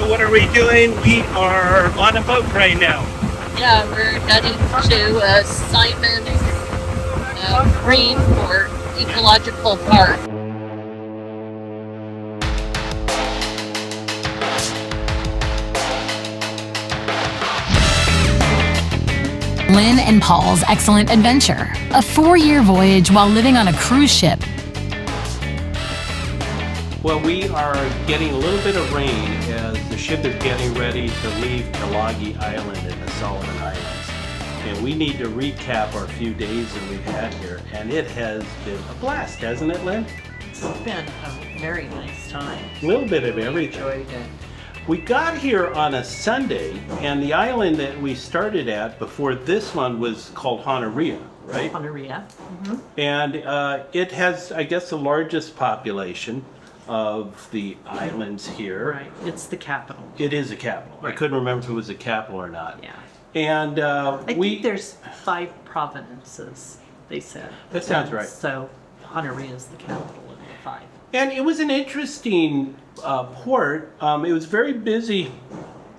So what are we doing? We are on a boat right now. Yeah, we're heading to Simon Reef or Ecological Park. Lynn and Paul's excellent adventure, a 4-year voyage while living on a cruise ship. Well, we are getting a little bit of rain as the ship is getting ready to leave Tugi Island in the Solomon Islands. And we need to recap our few days that we've had here. And it has been a blast, hasn't it, Lynn? It's been a very nice time. A little bit of everything. Enjoyed it. We got here on a Sunday, and the island that we started at before this one was called Honoria, right? Honoria. Mm-hmm. And it has, I guess, the largest population of the islands here. Right. It's the capital. It is a capital. Right. I couldn't remember if it was a capital or not. Yeah. And I think there's 5 provinces, they said. That sounds And right. So Honoria is the capital of the 5. And it was an interesting port. It was very busy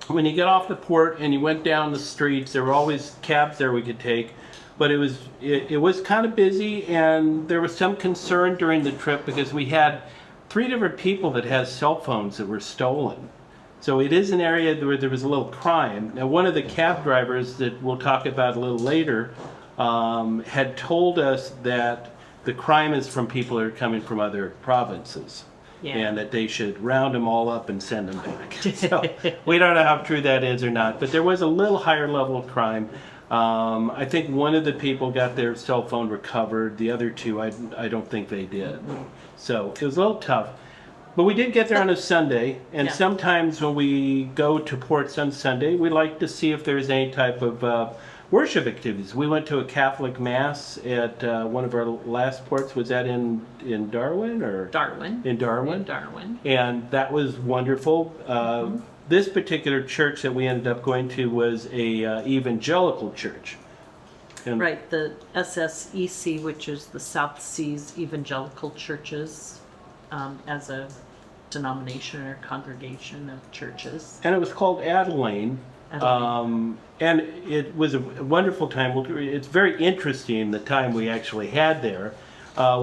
when you get off the port and you went down the streets. There were always cabs there we could take, but it was kind of busy, and there was some concern during the trip because we had 3 different people that had cell phones that were stolen. So it is an area where there was a little crime. Now, one of the cab drivers that we'll talk about a little later had told us that the crime is from people that are coming from other provinces. Yeah. And that they should round them all up and send them back. So we don't know how true that is or not, but there was a little higher level of crime. I think one of the people got their cell phone recovered. The other 2, I don't think they did. So it was a little tough. But we did get there on a Sunday, and Yeah. sometimes when we go to ports on Sunday, we like to see if there's any type of worship activities. We went to a Catholic Mass at one of our last ports. Was that in Darwin or? Darwin. In Darwin. In Darwin. And that was wonderful. This particular church that we ended up going to was a evangelical church. And Right, the SSEC, which is the South Seas Evangelical Churches, as a denomination or congregation of churches. And it was called Adeline. And it was a wonderful time. It's very interesting the time we actually had there.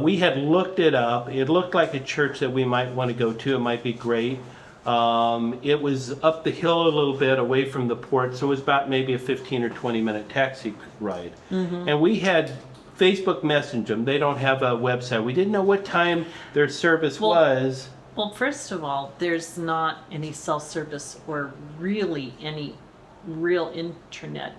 We had looked it up. It looked like a church that we might want to go to. It might be great. It was up the hill a little bit away from the port, so it was about maybe a 15 or 20 minute taxi ride. And we had Facebook messaged them. They don't have a website. We didn't know what time their service was. Well, first of all, there's not any cell service or really any real internet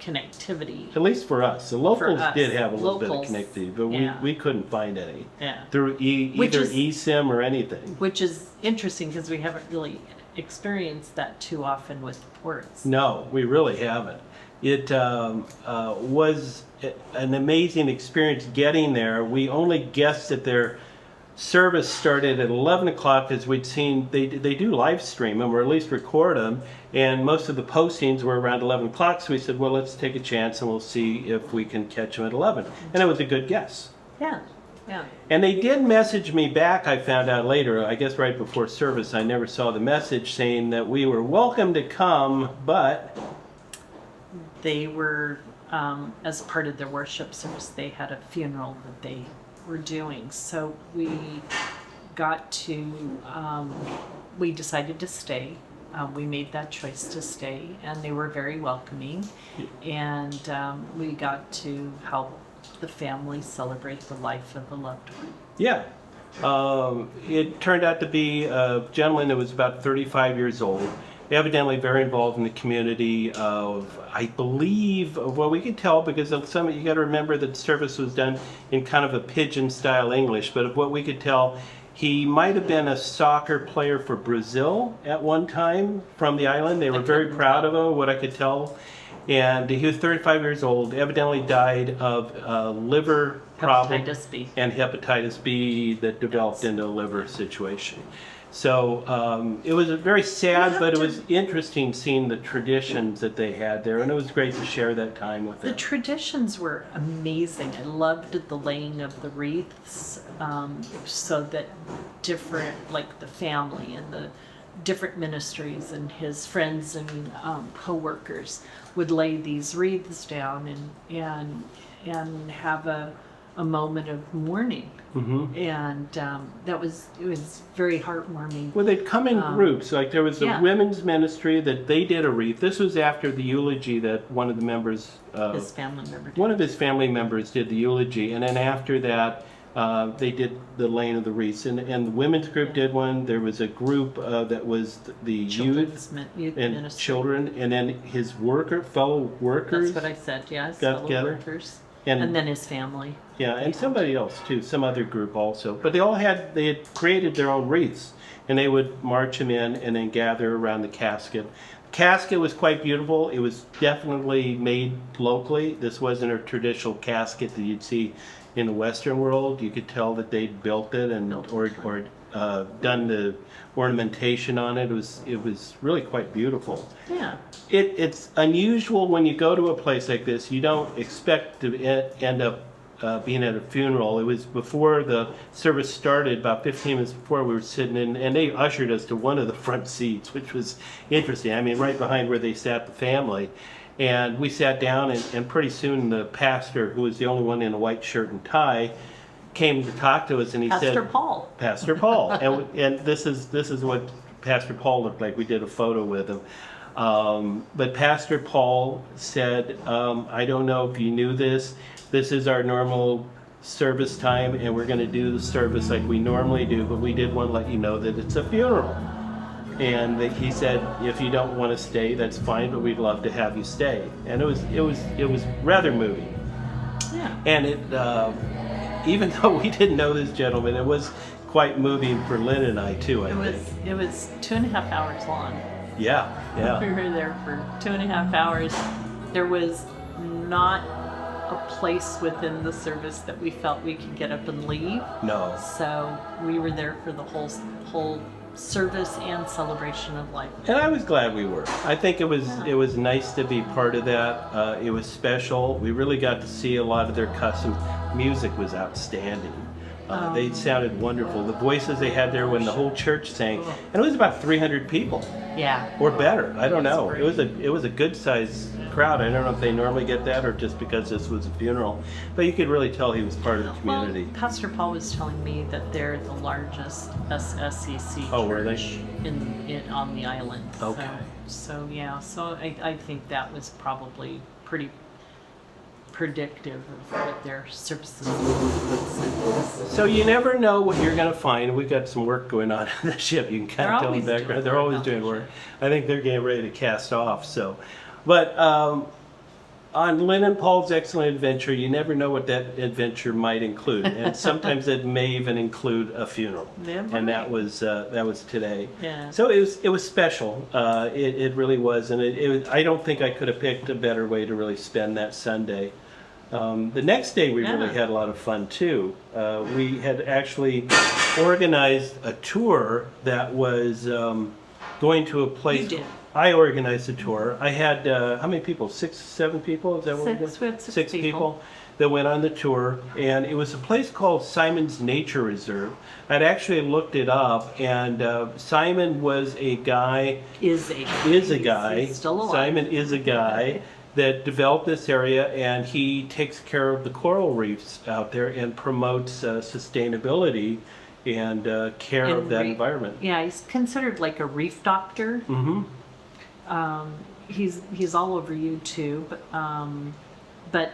connectivity. At least for us. The locals us. did have a little Locals, bit of connectivity, but yeah. we couldn't find any. Yeah. Through Which either is- eSIM or anything. Which is interesting because we haven't really experienced that too often with ports. No, we really haven't. It was an amazing experience getting there. We only guessed that their service started at 11 o'clock as we'd seen. They do live stream them or at least record them, and most of the postings were around 11 o'clock, so we said, well, let's take a chance and we'll see if we can catch them at 11. And it was a good guess. Yeah, yeah. And they did message me back, I found out later, I guess right before service. I never saw the message saying that we were welcome to come, but They were, as part of their worship service, they had a funeral that they were doing. So we got to, we decided to stay. We made that choice to stay, and they were very welcoming. And we got to help the family celebrate the life of a loved one. yeah. It turned out to be a gentleman that was about 35 years old, evidently very involved in the community of, I believe, well, we can tell because of some, you got to remember that the service was done in kind of a pidgin style English, but of what we could tell, he might have been a soccer player for Brazil at one time from the island. They were very proud of him, what I could tell. And he was 35 years old, evidently died of liver problem Hepatitis B. and hepatitis B that developed into a liver situation. So it was very sad, but it was interesting seeing the traditions that they had there, and it was great to share that time with them. The traditions were amazing. I loved the laying of the wreaths, so that different, like the family and the different ministries, and his friends and co-workers would lay these wreaths down and have a moment of mourning. And it was very heartwarming. Well, they'd come in groups. Like there was a yeah. women's ministry that they did a wreath. This was after the eulogy that one of the members, His family member did. one of his family members did the eulogy, and then after that, they did the laying of the wreaths. And the women's group did one. There was a group that was the youth Youth and ministry. children, and then his fellow workers. That's what I said. Yes, got fellow together. workers, And- and then his family. Yeah, and somebody else too, some other group also. But they had created their own wreaths, and they would march them in and then gather around the casket. The casket was quite beautiful. It was definitely made locally. This wasn't a traditional casket that you'd see in the Western world. You could tell that they'd built it and or done the ornamentation on it. It was really quite beautiful. Yeah. It's unusual when you go to a place like this. You don't expect to end up being at a funeral. It was before the service started, about 15 minutes before, we were sitting in, and they ushered us to one of the front seats, which was interesting. I mean, right behind where they sat the family. And we sat down, and pretty soon the pastor, who was the only one in a white shirt and tie, came to talk to us, and he said, Pastor Paul. And this is what Pastor Paul looked like. We did a photo with him. But Pastor Paul said, I don't know if you knew this. This is our normal service time, and we're going to do the service like we normally do, but we did want to let you know that it's a funeral. And he said, if you don't want to stay, that's fine, but we'd love to have you stay. And it was rather moving. Yeah. And even though we didn't know this gentleman, it was quite moving for Lynn and I too, I think. It was 2.5 hours long. Yeah. We were there for 2.5 hours. There was not a place within the service that we felt we could get up and leave. No. So we were there for the whole service and celebration of life. And I was glad we were. I think it was nice to be part of that. It was special. We really got to see a lot of their customs. Music was outstanding. They sounded wonderful. The voices they had there when the whole church sang, and it was about 300 people. Yeah. Or better. I don't know. It was a good sized crowd. I don't know if they normally get that or just because this was a funeral. But you could really tell he was part of the community. Well, Pastor Paul was telling me that they're the largest SSEC Oh, were they? church in on the island. Okay. So yeah. So I think that was probably pretty predictive of what their services were. So you never know what you're going to find. We've got some work going on on the ship. You can kind of tell in the background. They're always doing work. I think they're getting ready to cast off. So, but on Lynn and Paul's Excellent Adventure, you never know what that adventure might include, and sometimes it may even include a funeral. And that was today. Yeah. So it was special. It really was, and it was, I don't think I could have picked a better way to really spend that Sunday. The next day we really had a lot of fun too. We had actually organized a tour that was going to a place. You did. I organized a tour. I had, how many people? 6, 7 people? Is that what we did? We had 6 people that went on the tour. And it was a place called Simon's Nature Reserve. I'd actually looked it up, and Simon was a guy. Is a guy. He's still alive. Simon is a guy that developed this area, and he takes care of the coral reefs out there and promotes sustainability and care of that environment. Yeah, he's considered like a reef doctor. Mm-hmm. He's all over YouTube. But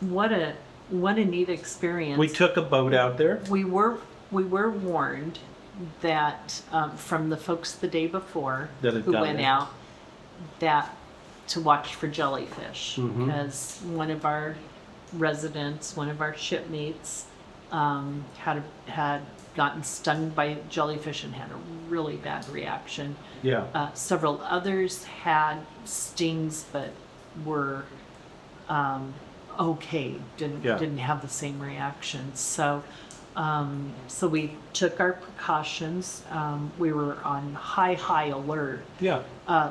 what a neat experience. We took a boat out there. We were warned that from the folks the day before who went out that to watch for jellyfish, because one of our residents, one of our shipmates, had gotten stung by jellyfish and had a really bad reaction. Yeah. Several others had stings, but were okay. Didn't have the same reaction. So we took our precautions. We were on high alert. Yeah.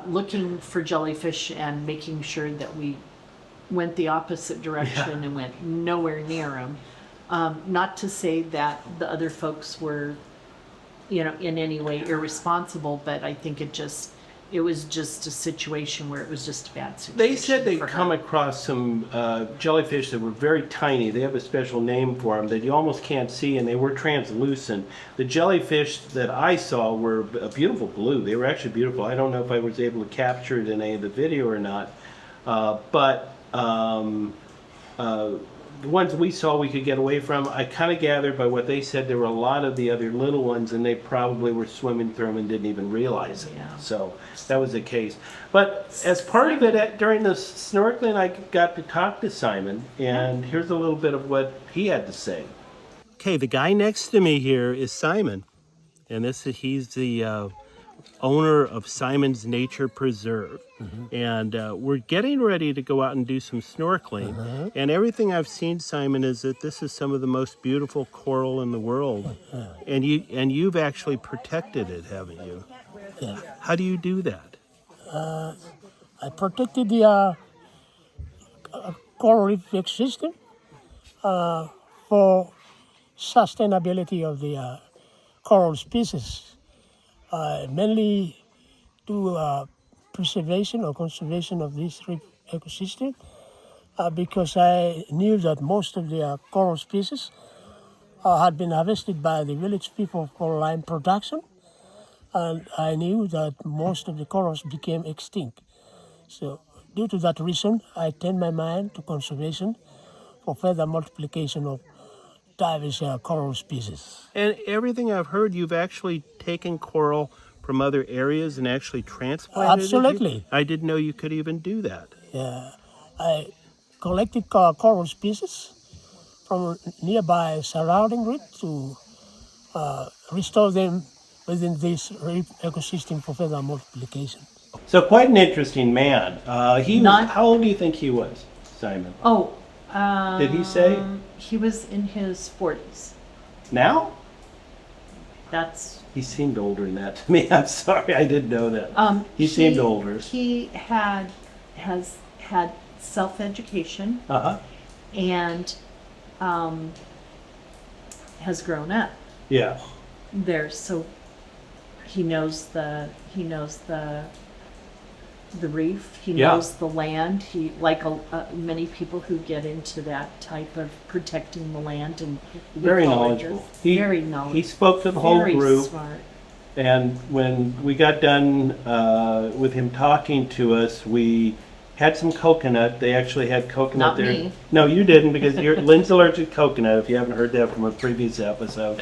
Looking for jellyfish and making sure that we went the opposite direction and went nowhere near them. Not to say that the other folks were in any way irresponsible, but I think it was just a situation where it was just a bad situation. They said they'd for come her. across some jellyfish that were very tiny. They have a special name for them that you almost can't see, and they were translucent. The jellyfish that I saw were a beautiful blue. They were actually beautiful. I don't know if I was able to capture it in any of the video or not, but the ones we saw we could get away from, I kind of gathered by what they said there were a lot of the other little ones, and they probably were swimming through them and didn't even realize it. Yeah. So that was the case. But as part of it, during the snorkeling, I got to talk to Simon, and here's a little bit of what he had to say. Okay, the guy next to me here is Simon, and he's the owner of Simon's Nature Preserve. And we're getting ready to go out and do some snorkeling. And everything I've seen, Simon, is that this is some of the most beautiful coral in the world. And you've actually protected it, haven't you? Yeah. How do you do that? I protected the coral reef ecosystem for sustainability of the coral species, mainly to preservation or conservation of this reef ecosystem, because I knew that most of the coral species had been harvested by the village people for lime production, and I knew that most of the corals became extinct. So due to that reason, I turned my mind to conservation for further multiplication of diverse coral species. And everything I've heard, you've actually taken coral from other areas and actually transplanted it? Absolutely. I didn't know you could even do that. Yeah, I collected coral species from nearby surrounding reef to restore them within this reef ecosystem for further multiplication. So quite an interesting man. Not- How old do you think he was, Simon? Oh, Did he say? He was in his 40s. Now? That's He seemed older than that to me. I'm sorry, I didn't know that. He seemed older. He has had self-education Uh-huh. and has grown up Yeah. there, so he knows the reef. He Yeah. knows the land. He many people who get into that type of protecting the land and Very ecologists. knowledgeable. Very He knowledgeable. spoke to the whole Very group, smart. and when we got done with him talking to us, we had some coconut. They actually had coconut Not there. me. No, you didn't, because Lynn's allergic to coconut, if you haven't heard that from a previous episode.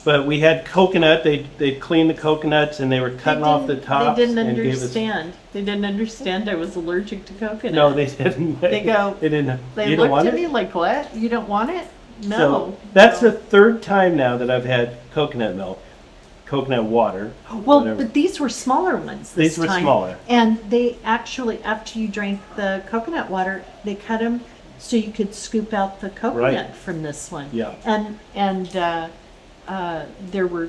But we had coconut. They cleaned the coconuts, and they were cutting off the tops. They didn't and gave us- understand. They didn't understand I was allergic to coconut. No, they didn't. They go- They didn't. They You don't looked want at it? me like, "What? You don't want it?" No. So that's the third time now that I've had coconut milk, coconut water. Well, whatever. but these were smaller ones These this were time. smaller. And they actually, after you drank the coconut water, they cut them so you could scoop out the coconut Right. from this one. Yeah. And there were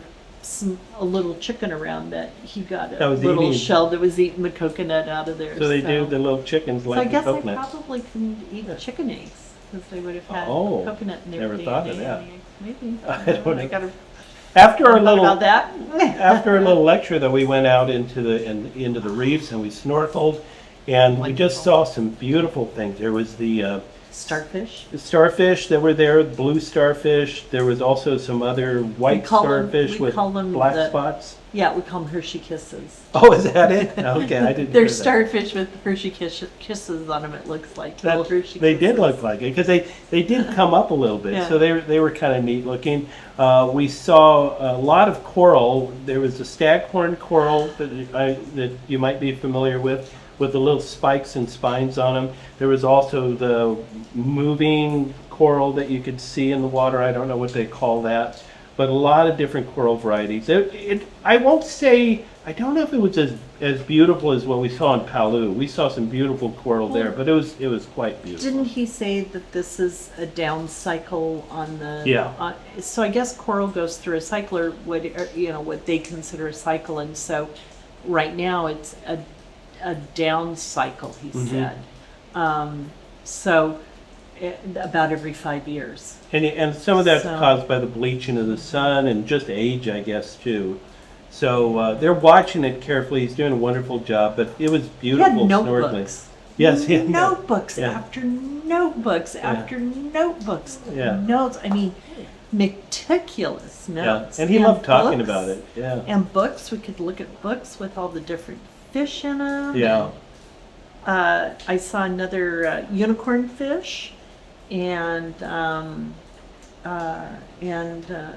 a little chicken around that he got a That was little eating- shell that was eating the coconut out of there. So they do, the little chickens So I like the guess I coconuts. probably couldn't eat chicken eggs because they would have had Oh, coconut in their never day- thought of day- that. Maybe. I don't know. I gotta After our thought little about that. after a little lecture, though, we went out into the reefs and we snorkeled, and we just saw some beautiful things. There was the Starfish. starfish that were there, blue starfish. There was also some other white starfish with call them black the- spots. Yeah, we call them Hershey Kisses. Oh, is that it? Okay, I didn't. They're hear that. starfish with Hershey kisses on them. It looks like little That, Hershey they Kisses. did look like it because they did come up a little bit, Yeah. so they were kind of neat looking. We saw a lot of coral. There was a staghorn coral that you might be familiar with the little spikes and spines on them. There was also the moving coral that you could see in the water. I don't know what they call that, but a lot of different coral varieties. I won't say, I don't know if it was as beautiful as what we saw in Palu. We saw some beautiful coral there, but it was quite beautiful. Didn't he say that this is a down cycle on the? Yeah. So I guess coral goes through a cycle, or what they consider a cycle, and so right now it's a down cycle. He Mm-hmm. said. So about every 5 years. And some of that's So- caused by the bleaching of the sun and just age, I guess, too. So they're watching it carefully. He's doing a wonderful job, but it was He had beautiful snorkeling. notebooks. Yes, he had Notebooks yeah. after notebooks after notebooks. Yeah. Notes. I mean, meticulous Yeah, notes. and he loved talking books. about it. Yeah, And books. We could look at books with all the different fish in them. yeah. I saw another unicorn fish, and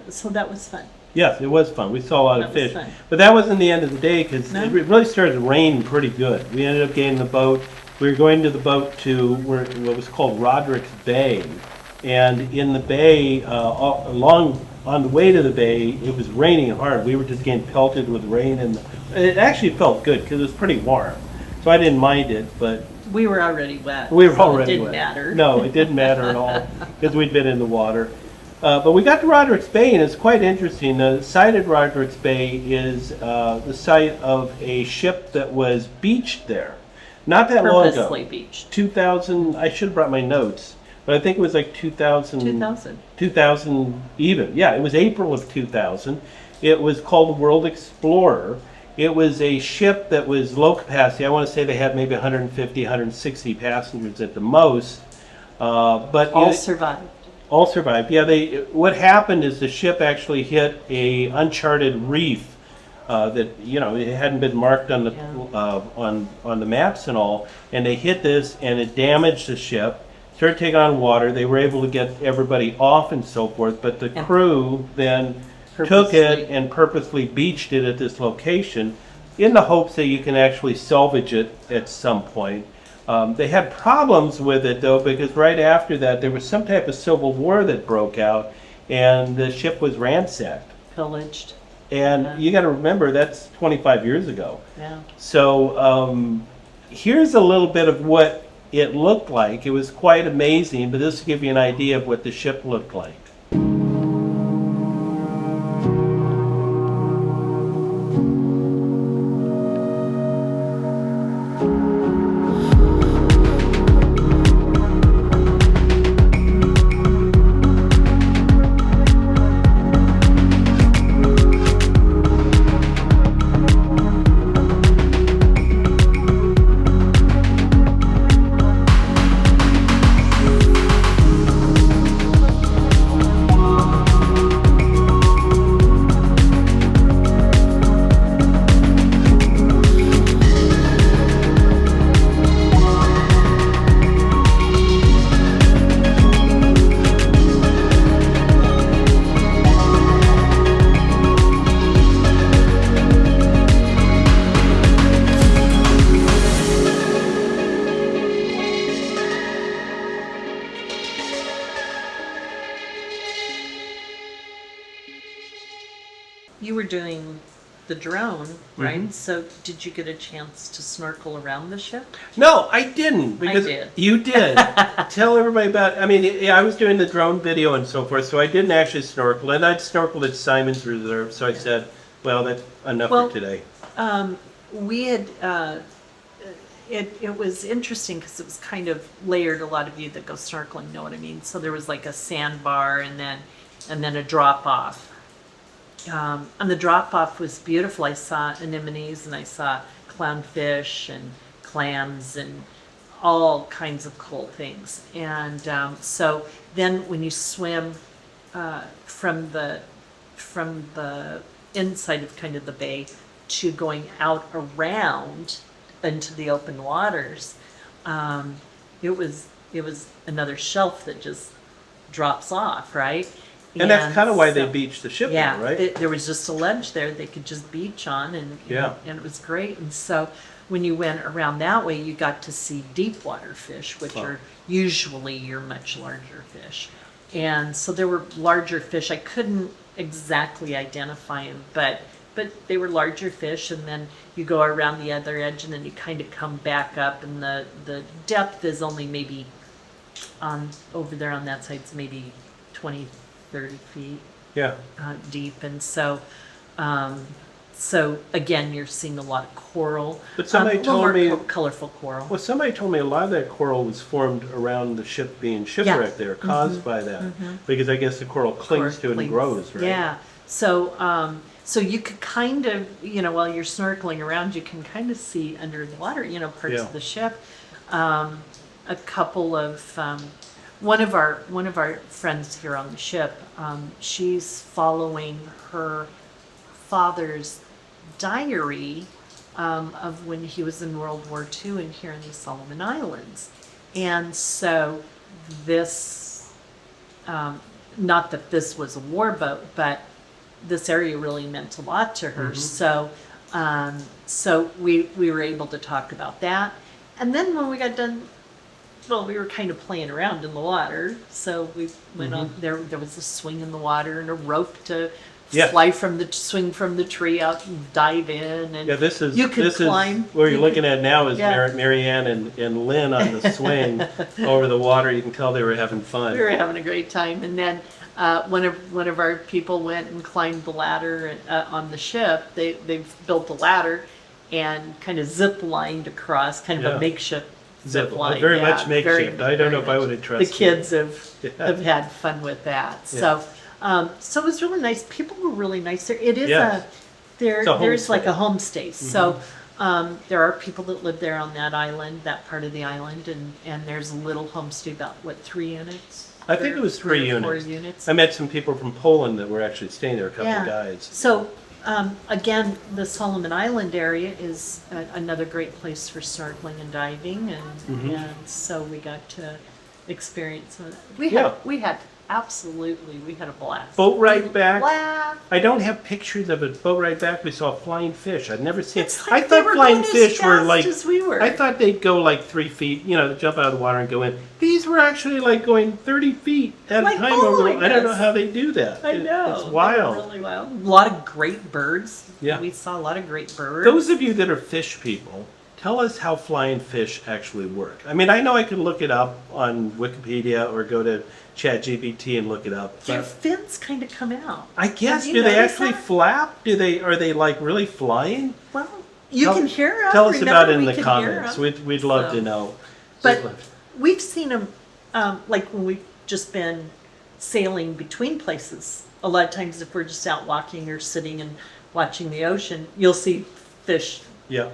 so that was fun. Yes, it was fun. We saw a lot of That was fish, fun. but that wasn't the end of the day because No? it really started to rain pretty good. We ended up getting the boat. We were going to the boat to what was called Rodri's Bay, and in the bay, on the way to the bay, it was raining hard. We were just getting pelted with rain, and it actually felt good because it was pretty warm, so I didn't mind it. But We were already wet. we were so already It didn't wet. matter. No, it didn't matter at all because we'd been in the water. But we got to Rodri's Bay, and it's quite interesting. The site at Rodri's Bay is the site of a ship that was beached there. Not that long ago. Purposely beached. 2000, I should have brought my notes, but I think it was like 2000. 2000. 2000 even. Yeah, it was April of 2000. It was called the World Explorer. It was a ship that was low capacity. I want to say they had maybe 150, 160 passengers at the most. But All it- survived. all survived. Yeah, what happened is the ship actually hit a uncharted reef that it hadn't been marked on the on the maps and all, and they hit this and it damaged the ship. Started taking on water. They were able to get everybody off and so forth, but the And crew then took purposely- it and purposely beached it at this location in the hopes that you can actually salvage it at some point. They had problems with it though, because right after that there was some type of civil war that broke out and the ship was ransacked. Pillaged. And Yeah. you got to remember that's 25 years ago. Yeah. So here's a little bit of what it looked like. It was quite amazing, but this will give you an idea of what the ship looked like. You were doing the drone, right? Mm-hmm. So did you get a chance to snorkel around the ship? No, I didn't. Because did. You did. Tell everybody about. I mean, yeah, I was doing the drone video and so forth, so I didn't actually snorkel, and I'd snorkeled at Simon's Reserve. So I said, "Well, that's enough Well, for today." We had it was interesting because it was kind of layered. A lot of you that go snorkeling know what I mean. So there was like a sandbar and then a drop off. And the drop off was beautiful. I saw anemones and I saw clownfish and clams and all kinds of cool things. And so then when you swim from the inside of kind of the bay to going out around into the open waters, it was another shelf that just drops off, right? And that's kind of why they so- beached the ship, yeah, there, right? there was just a ledge there they could just beach on, and and it was great. And so when you went around that way, you got to see deep water fish, which are usually your much larger fish. And so there were larger fish. I couldn't exactly identify them, but they were larger fish. And then you go around the other edge, and then you kind of come back up, and the depth is only maybe over there on that side, it's maybe 20, 30 feet Yeah. deep. And so So again, you're seeing a lot of coral. But somebody a little told more me- colorful coral. Well, somebody told me a lot of that coral was formed around the ship being shipwrecked there, caused by that. Because I guess the coral clings to it and Clings. grows, right? Yeah. So so you could kind of, while you're snorkeling around, you can kind of see under the water, parts Yeah. of the ship. A couple of one of our friends here on the ship, she's following her father's diary of when he was in World War II and here in the Solomon Islands. And so this, not that this was a war boat, but this area really meant a lot to her. So so we were able to talk about that. And then when we got done, well, we were kind of playing around in the water. So we went on, there was a swing in the water and a rope to Yeah. swing from the tree out and dive in. And Yeah, this is you could climb. where you're looking at now is Yeah. Marianne and Lynn on the swing over the water. You can tell they were having fun. We were having a great time. And then one of our people went and climbed the ladder on the ship. They've built a ladder and kind of zip lined across, kind of Yeah. a makeshift zip line. Very Yeah, much makeshift. I don't know if I would have The trusted kids it. have had fun with that. Yeah. So it was really nice. People were really nice there. It is Yes. there's like homestay. a homestay. So there are people that live there on that island, that part of the island, and there's a little homestay, about 3 units? I think it was 3 or 4 units. units. I met some people from Poland that were actually staying there, a couple of guys. So again, the Solomon Island area is another great place for snorkeling and diving, and so we got to experience some of that. We had a blast. Boat ride back. Blast. I don't have pictures of it. Boat ride back, we saw flying fish. I'd never seen. It's I like they thought were flying going as fish were fast like. as we were. I thought they'd go like 3 feet. Jump out of the water and go in. These were actually like going 30 feet at Like a time. Over. following I don't know us. how they do that. I know. It's They were wild. really wild. A lot of great birds. Yeah. We saw a lot of great birds. Those of you that are fish people, tell us how flying fish actually work. I mean, I know I could look it up on Wikipedia or go to ChatGPT and look it up. Their But fins kind of come out. I guess, Have do you they noticed actually that? flap? Are they like really flying? Well, you Tell- can hear them. Tell us Remember, about it in we the could hear comments. 'em. We'd love So- to know. But we've seen them, like when we've just been sailing between places. A lot of times, if we're just out walking or sitting and watching the ocean, you'll see fish. Yeah.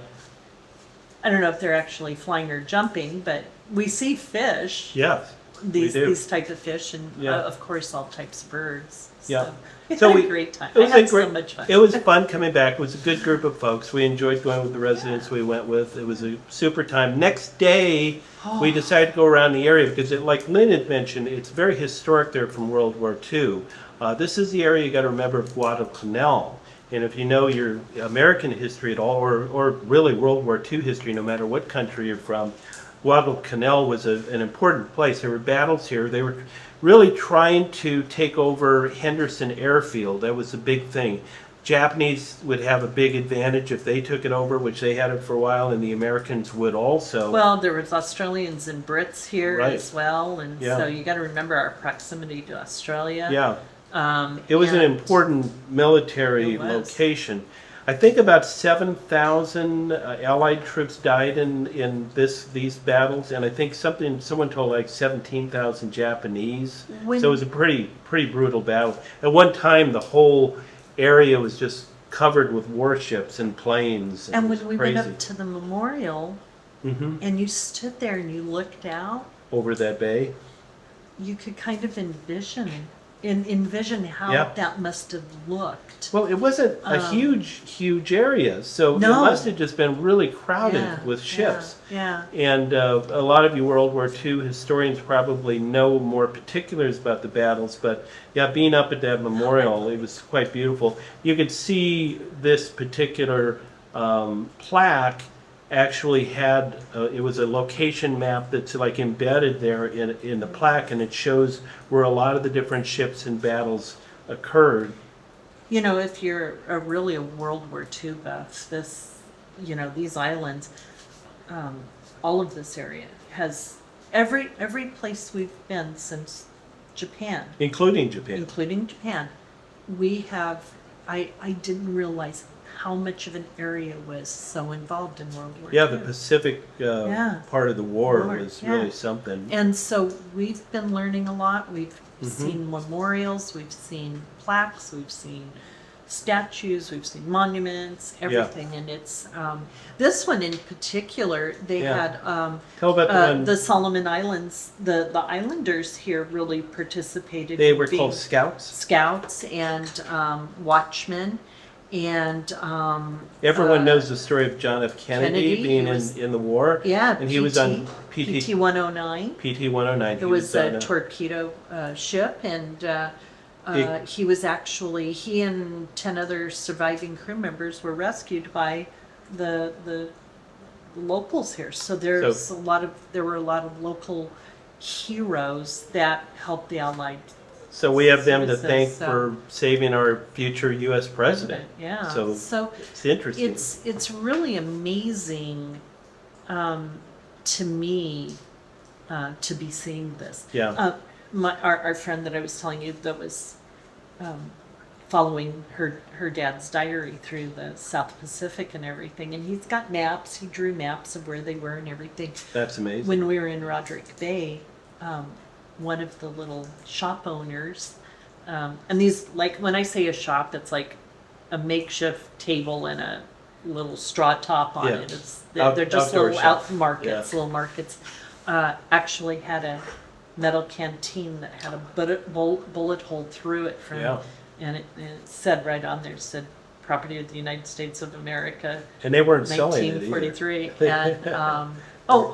I don't know if they're actually flying or jumping, but we see fish. Yes. we do. These type of fish, and Yeah. of course all types of birds. Yeah. So we So had we- a great time. It was I had a great, so much fun. It was fun coming back. It was a good group of folks. We enjoyed going with the residents we went with. It was a super time. Next day, we decided to go around the area because, like Lynn had mentioned, it's very historic there from World War II. This is the area you got to remember of Guadalcanal. And if you know your American history at all, or really World War II history, no matter what country you're from, Guadalcanal was an important place. There were battles here. They were really trying to take over Henderson Airfield. That was the big thing. Japanese would have a big advantage if they took it over, which they had it for a while, and the Americans would also. Well, there was Australians and Brits here Right. as well, and Yeah. so you got to remember our proximity to Australia. Yeah. It was an and- important military It was. location. I think about 7,000 Allied troops died in these battles, and I think someone told like 17,000 Japanese. When- So it was a pretty brutal battle. At one time, the whole area was just covered with warships and planes. And it was when we crazy. went up to the memorial, and you stood there and you looked out, Over that bay. you could kind of envision how Yeah. that must have looked. Well, it wasn't a huge area, so No. it must have just been really crowded Yeah, with ships. Yeah. And a lot of you World War II historians probably know more particulars about the battles, but yeah, being up at that memorial, it was quite beautiful. You could see this particular plaque actually had, it was a location map that's like embedded there in the plaque, and it shows where a lot of the different ships and battles occurred. You know, if you're really a World War II buff, these islands, all of this area has every place we've been since Japan, Including Japan. including Japan, we have. I didn't realize how much of an area was so involved in World War Yeah, II. the Pacific Yeah. part of the war War, was yeah. really something. And so we've been learning a lot. We've Mm-hmm. seen memorials, we've seen plaques, we've seen statues, we've seen monuments, everything. And it's this one in particular. They Yeah. had Tell about the one. the Solomon Islands. The islanders here really participated. They in were being called scouts. scouts and watchmen. And Everyone knows the story of John F. Kennedy, Kennedy, being he was- in the war. yeah, And he was on PT 109. PT 109. It was a torpedo ship, and he was actually, he and 10 other surviving crew members were rescued by the locals here. So there were a lot of local heroes that helped the Allied. So we have them to citizens, thank so- for saving our future U.S. president. Yeah. So it's interesting. It's really amazing to me to be seeing this. Yeah. Our friend that I was telling you that was following her dad's diary through the South Pacific and everything, and he's got maps. He drew maps of where they were and everything. That's amazing. When we were in Rodri Bay, one of the little shop owners, and these, like, when I say a shop, it's like a makeshift table and a little straw top on Yeah. it. It's, Out- they're just outdoor little shop. out markets, Yeah. little markets. Actually had a metal canteen that had a bullet hole through it from, Yeah. and it said right on there, it said property of the United States of America, And they weren't selling it either. 1943. And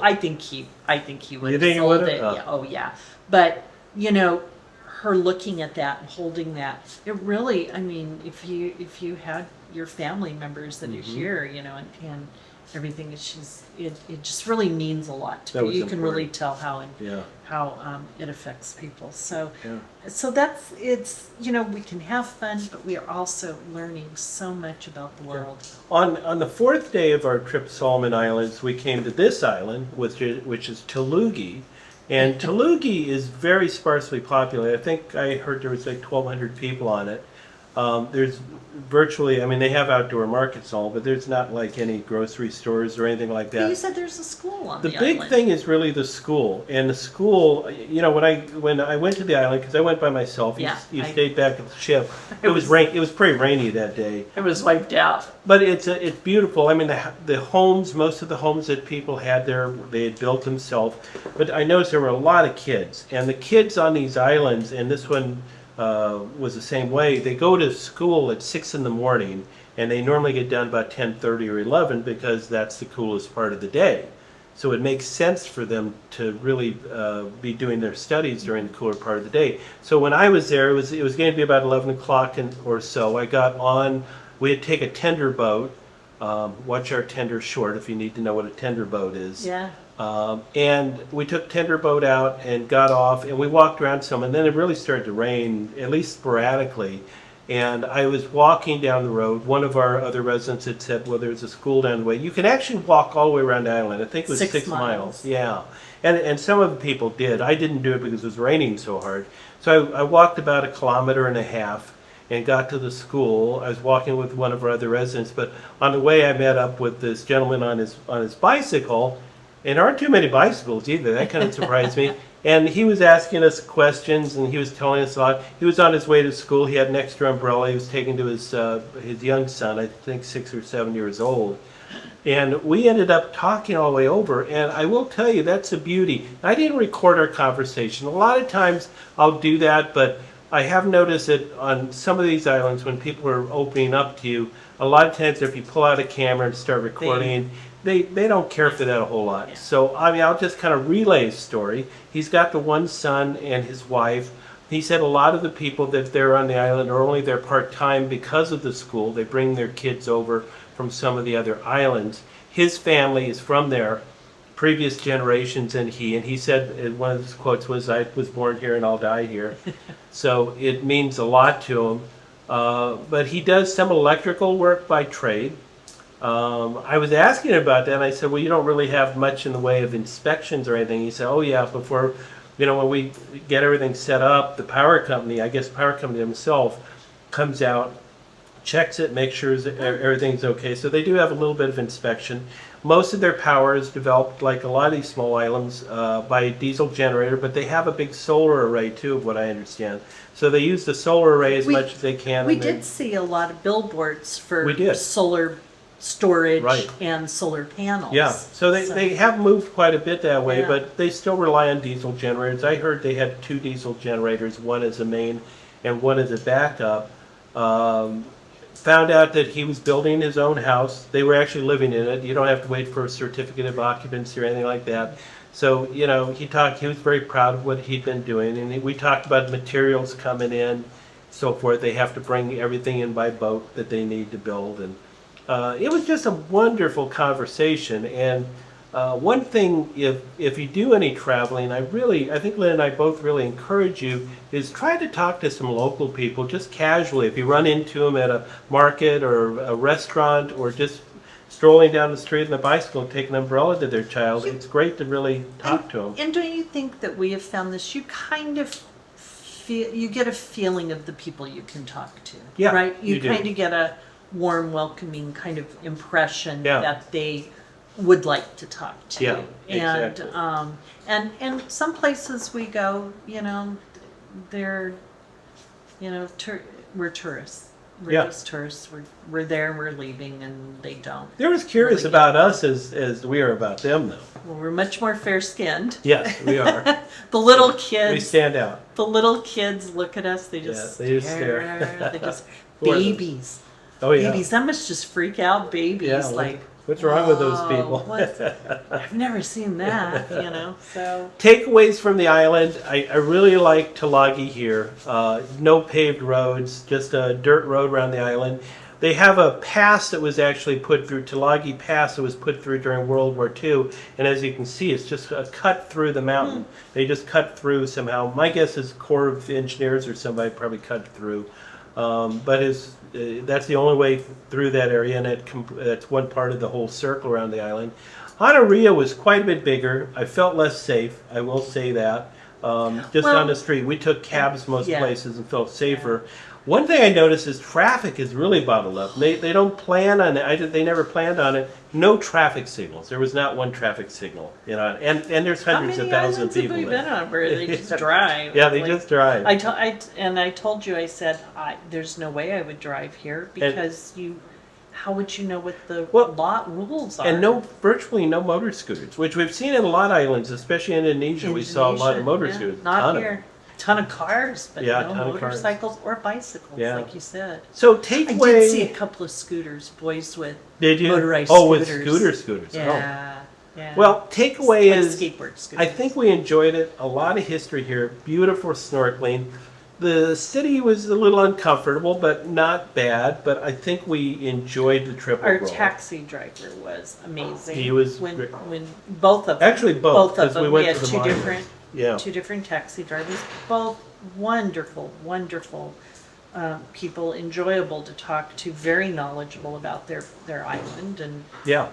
I think he would You have think he sold would've? it. Oh. Yeah, oh yeah. But her looking at that and holding that, it really, I mean, if you had your family members that Mm-hmm. are here, and everything, it just really means a lot to That you. was You can really important. tell how Yeah. it affects people. So Yeah. so it's we can have fun, but we are also learning so much about the world. On the fourth day of our trip to Solomon Islands, we came to this island, which is Tulagi. And Tulagi is very sparsely populated. I think I heard there was like 1,200 people on it. There's virtually, I mean, they have outdoor markets and all, but there's not like any grocery stores or anything like But you that. said there's a school on The the big island. thing is really the school, and the school. When I went to the island, because I went by myself, Yeah, you I- stayed back at the ship. It It was was- rain. It was pretty rainy that day, It was wiped out. but it's beautiful. I mean, the homes, most of the homes that people had there, they had built themselves. But I noticed there were a lot of kids, and the kids on these islands, and this one was the same way. They go to school at 6 in the morning, and they normally get done about 10:30 or 11 because that's the coolest part of the day. So it makes sense for them to really be doing their studies during the cooler part of the day. So when I was there, it was going to be about 11 o'clock or so. I got on. We had to take a tender boat. Watch our tender short if you need to know what a tender boat is. Yeah. And we took tender boat out and got off, and we walked around some, and then it really started to rain, at least sporadically. And I was walking down the road. One of our other residents had said, well, there's a school down the way. You can actually walk all the way around the island. I think it was 6 miles. Yeah. And some of the people did. I didn't do it because it was raining so hard. So I walked about 1.5 kilometers and got to the school. I was walking with one of our other residents, but on the way I met up with this gentleman on his bicycle. And there aren't too many bicycles either. That kind of surprised me. And he was asking us questions, and he was telling us a lot. He was on his way to school. He had an extra umbrella. He was taking to his young son, I think 6 or 7 years old. And we ended up talking all the way over. And I will tell you, that's a beauty. I didn't record our conversation. A lot of times I'll do that, but I have noticed that on some of these islands, when people are opening up to you, a lot of times if you pull out a camera and start recording, they don't care for that a whole lot. Yeah. So, I mean, I'll just kind of relay his story. He's got the one son and his wife. He said a lot of the people that they're on the island are only there part-time because of the school. They bring their kids over from some of the other islands. His family is from there, previous generations, and he said, one of his quotes was, I was born here and I'll die here. So it means a lot to him. But he does some electrical work by trade. I was asking about that, and I said, well, you don't really have much in the way of inspections or anything. He said, oh yeah, before, when we get everything set up, the power company, I guess the power company himself, comes out, checks it, makes sure everything's okay. So they do have a little bit of inspection. Most of their power is developed, like a lot of these small islands, by a diesel generator, but they have a big solar array too, of what I understand. So they use the solar array as much as they can. We and then- did see a lot of billboards for We did. solar storage Right. and solar panels. Yeah, so they have moved quite a bit that way, Yeah. but they still rely on diesel generators. I heard they had 2 diesel generators, one as a main and one as a backup. Found out that he was building his own house. They were actually living in it. You don't have to wait for a certificate of occupancy or anything like that. So, you know, he was very proud of what he'd been doing. And we talked about materials coming in, so forth. They have to bring everything in by boat that they need to build. And it was just a wonderful conversation. And one thing, if you do any traveling, I think Lynn and I both really encourage you, is try to talk to some local people just casually. If you run into them at a market or a restaurant or just strolling down the street on a bicycle, take an umbrella to their child, it's great to really talk to them. And don't you think that we have found this? You kind of you get a feeling of the people you can talk to. Yeah, right? You do. kind of get a warm, welcoming kind of impression Yeah. that they would like to talk to. Yeah, And exactly. and some places we go, you know, they're, you know, we're tourists. We're Yeah. just tourists. We're there and we're leaving, and they don't. They're as curious really about us as we are about them, though. Well, we're much more fair-skinned. Yes, we are. The little We kids. stand out. The little kids look at us. They just Yeah, they just stare. They just Poor them. babies. Oh, yeah. Babies. That must just freak out babies. Yeah, like, what's wrong with those "Whoa, people? I've never seen that. You know. So Takeaways from the island. I really like Tulagi here. No paved roads, just a dirt road around the island. They have a pass that was actually put through, Tulagi Pass, that was put through during World War II. And as you can see, it's just a cut through the mountain. They just cut through somehow. My guess is Corps of Engineers or somebody probably cut through. But that's the only way through that area, and that's one part of the whole circle around the island. Honoria was quite a bit bigger. I felt less safe, I will say that. Just Well, on the street. We took cabs most yeah. places and felt safer. One thing I noticed is traffic is really bottled up. They don't plan on it. They never planned on it. No traffic signals. There was not one traffic signal. You know, and there's how hundreds many of thousands islands of have people we been there. on where they just drive? Yeah, they Like, just drive. I told you. I said there's no way I would drive here because how would you know what the lot rules are? And virtually no motor scooters, which we've seen in a lot of islands, especially in Indonesia. We saw a lot of motor Indonesia, scooters. Not ton of here. them. Ton of cars, but Yeah, no ton of cars. motorcycles or bicycles, Yeah. like you said. So I takeaway. did see a couple of scooters, boys with Did you? motorized with scooters. scooters. Oh. Yeah. Yeah. Well, takeaway like is, skateboard scooters. I think we enjoyed it. A lot of history here. Beautiful snorkeling. The city was a little uncomfortable, but not bad. But I think we enjoyed the trip Our overall. taxi driver was amazing. He was when great. when both of them. Actually, both, of 'cause we them. went had to the two monument. Yeah. different taxi drivers. Both wonderful people, enjoyable to talk to, very knowledgeable about their island, and Yeah.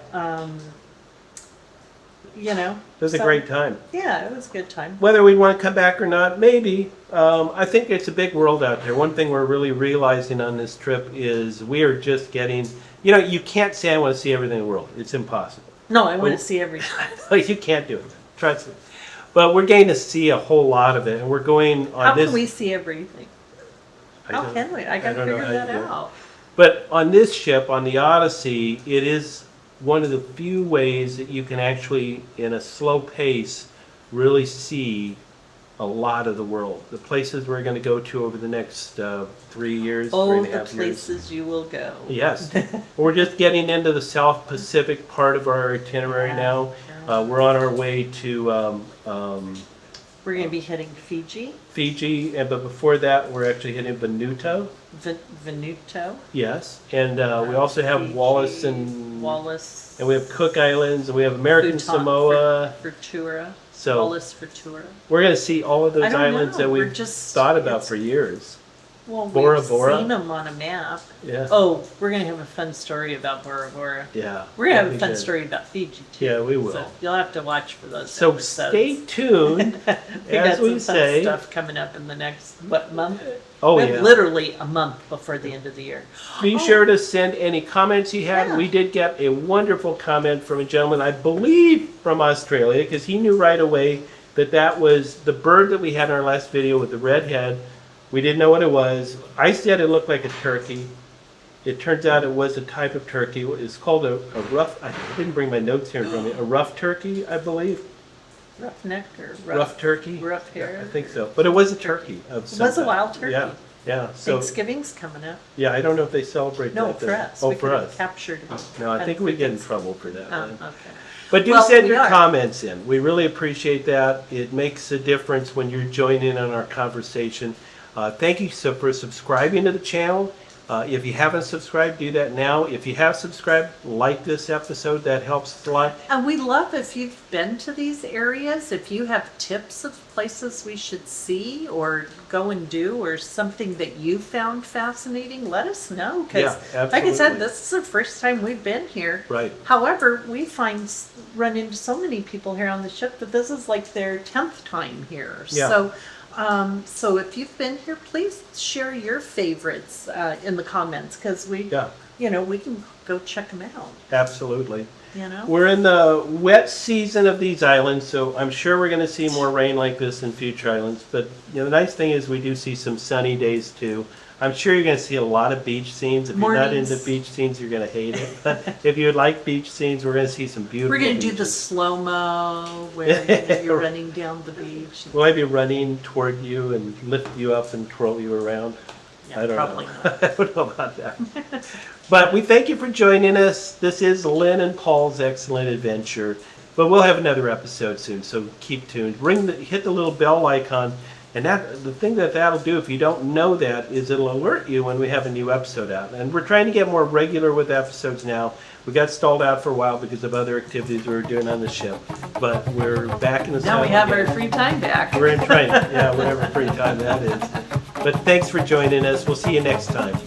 you know. It was a so, great time. Yeah, it was a good time. Whether we want to come back or not, maybe. I think it's a big world out there. One thing we're really realizing on this trip is we are just getting, you can't say I want to see everything in the world. It's impossible. No, I want to see everything. You can't do it. Trust me. But we're getting to see a whole lot of it, and we're going on How this. can we see everything? How can we? I got to don't know figure how you that do it. out. But on this ship, on the Odyssey, it is one of the few ways that you can actually, in a slow pace, really see a lot of the world. The places we're going to go to over the next 3 years, Oh, 3.5 the years. places you will go. Yes. We're just getting into the South Pacific part of our itinerary now. We're on our way to We're going to be hitting Fiji, Fiji, but before that, we're actually hitting Vanuatu. Venuto. Yes, and we also have Fiji, Wallis and Wallis. we have Cook Islands, and we have American Bhutan, Samoa. Futura. So Wallis Futura. we're going to see all of I those don't islands know, that we're we've just- thought about it's- for years. Well, we've Bora Bora? seen them on a map. Yeah. Oh, we're gonna have a fun story about Bora Bora. Yeah. We're gonna have that'd a be fun good. story about Fiji too. Yeah, we will. So you'll have to watch for those. So episodes. stay tuned. We got as some we fun say. stuff coming up in the next month. Oh, We have yeah. literally a month before the end of the year. Be sure to send any comments you had. Yeah. We did get a wonderful comment from a gentleman, I believe from Australia, because he knew right away that that was the bird that we had in our last video with the red head. We didn't know what it was. I said it looked like a turkey. It turns out it was a type of turkey. It's called a rough, I didn't bring my notes here in front of me, a rough turkey, I believe. Roughneck or Rough turkey? rough hair. I think so. But it was a turkey of some was a kind. wild turkey. Yeah, yeah. So, Thanksgiving's coming up. yeah, I don't know if they celebrate No, that. for then. us. Oh, we for could have us. captured it. No, I think we get in Thanksgiving. trouble for that. Oh, man. okay. But do Well, send we your are. comments in. We really appreciate that. It makes a difference when you're joining in on our conversation. Thank you for subscribing to the channel. If you haven't subscribed, do that now. If you have subscribed, like this episode. That helps us a lot. And we love if you've been to these areas, if you have tips of places we should see or go and do or something that you found fascinating, let us know. Because, Yeah, like I said, absolutely. this is the first time we've been here. Right. However, we run into so many people here on the ship that this is like their 10th time here. Yeah. So if you've been here, please share your favorites in the comments because Yeah, we can go check them out. absolutely. You know. We're in the wet season of these islands, so I'm sure we're going to see more rain like this in future islands. But the nice thing is we do see some sunny days too. I'm sure you're going to see a lot of beach scenes. If you're not Mornings. into beach scenes, you're going to hate it. But if you like beach scenes, we're going to see some beautiful. We're gonna do the beaches. slow-mo where you're running down the beach. Will I be running toward you and lift you up and twirl you around? Yeah, I don't probably know. not. I don't know about that. But we thank you for joining us. This is Lynn and Paul's Excellent Adventure. But we'll have another episode soon, so keep tuned. Hit the little bell icon. And the thing that'll do, if you don't know that, is it'll alert you when we have a new episode out. And we're trying to get more regular with episodes now. We got stalled out for a while because of other activities we were doing on the ship. But we're back in the Now we saddle have our again. free time back. We're in training, yeah, whatever free time that is. But thanks for joining us. We'll see you next time.